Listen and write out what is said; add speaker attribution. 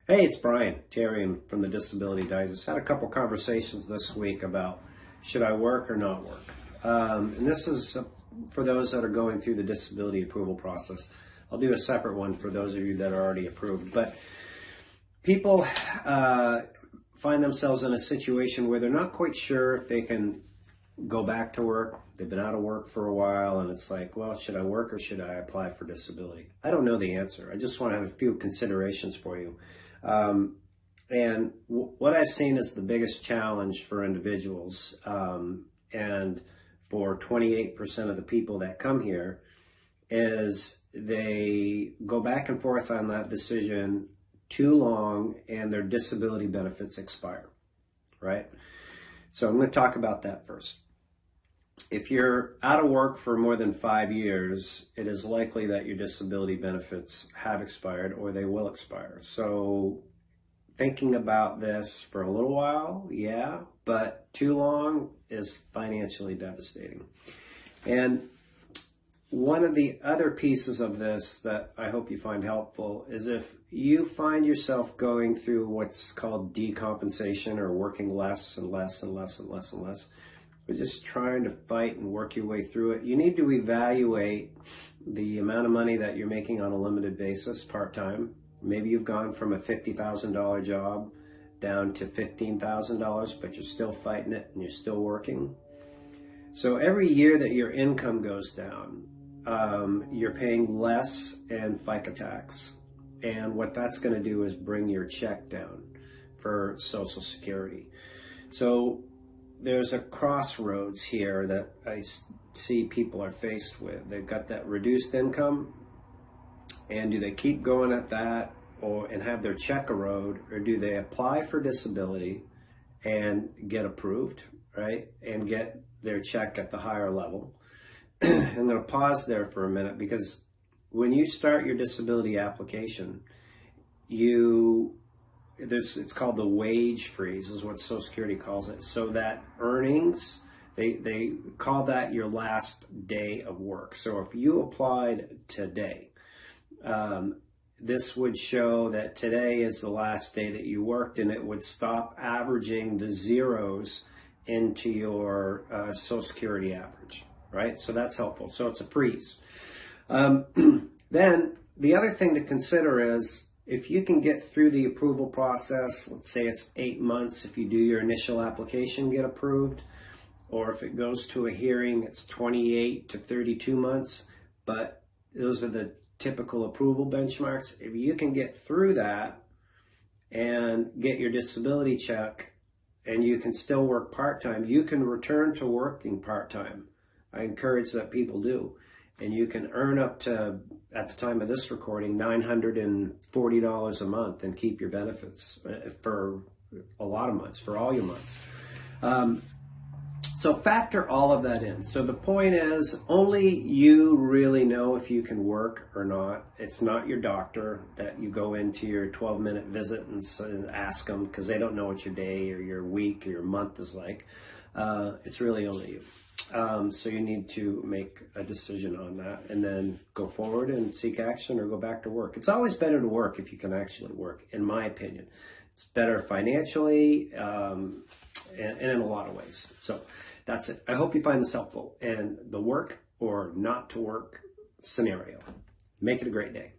Speaker 1: Hey, it's Brian Terry from the Disability Digest. Had a couple conversations this week about should I work or not work. And this is for those that are going through the disability approval process. I'll do a separate one for those of you that are already approved. But people find themselves in a situation where they're not quite sure if they can go back to work. They've been out of work for a while, and it's like, well, should I work or should I apply for disability? I don't know the answer. I just want to have a few considerations for you. What I've seen is the biggest challenge for individuals, and for 28% of the people that come here, is they go back and forth on that decision too long and their disability benefits expire, right? So I'm going to talk about that first. If you're out of work for more than 5 years, it is likely that your disability benefits have expired or they will expire. So thinking about this for a little while, yeah, but too long is financially devastating. And one of the other pieces of this that I hope you find helpful is if you find yourself going through what's called decompensation, or working less and less and less and less and less, but just trying to fight and work your way through it, you need to evaluate the amount of money that you're making on a limited basis, part-time. Maybe you've gone from a $50,000 job down to $15,000, but you're still fighting it and you're still working. So every year that your income goes down, you're paying less in FICA tax. And what that's going to do is bring your check down for Social Security. So there's a crossroads here that I see people are faced with. They've got that reduced income, and do they keep going at that and have their check erode, or do they apply for disability and get approved, right, and get their check at the higher level? I'm going to pause there for a minute, because when you start your disability application, it's called the wage freeze, is what Social Security calls it. So that earnings, they call that your last day of work. So if you applied today, this would show that today is the last day that you worked, and it would stop averaging the zeros into your Social Security average, right? So that's helpful. So it's a freeze. Then the other thing to consider is, if you can get through the approval process, let's say it's 8 months, if you do your initial application, get approved, or if it goes to a hearing, it's 28 to 32 months, but those are the typical approval benchmarks. If you can get through that and get your disability check, and you can still work part-time, you can return to working part-time. I encourage that people do. And you can earn up to, at the time of this recording, $940 a month and keep your benefits for a lot of months, for all your months. So factor all of that in. So the point is, only you really know if you can work or not. It's not your doctor that you go into your 12-minute visit and ask them, because they don't know what your day or your week or your month is like. It's really only you. So you need to make a decision on that, and then go forward and seek action or go back to work. It's always better to work if you can actually work, in my opinion. It's better financially, and in a lot of ways. So that's it. I hope you find this helpful, and the work or not to work scenario. Make it a great day.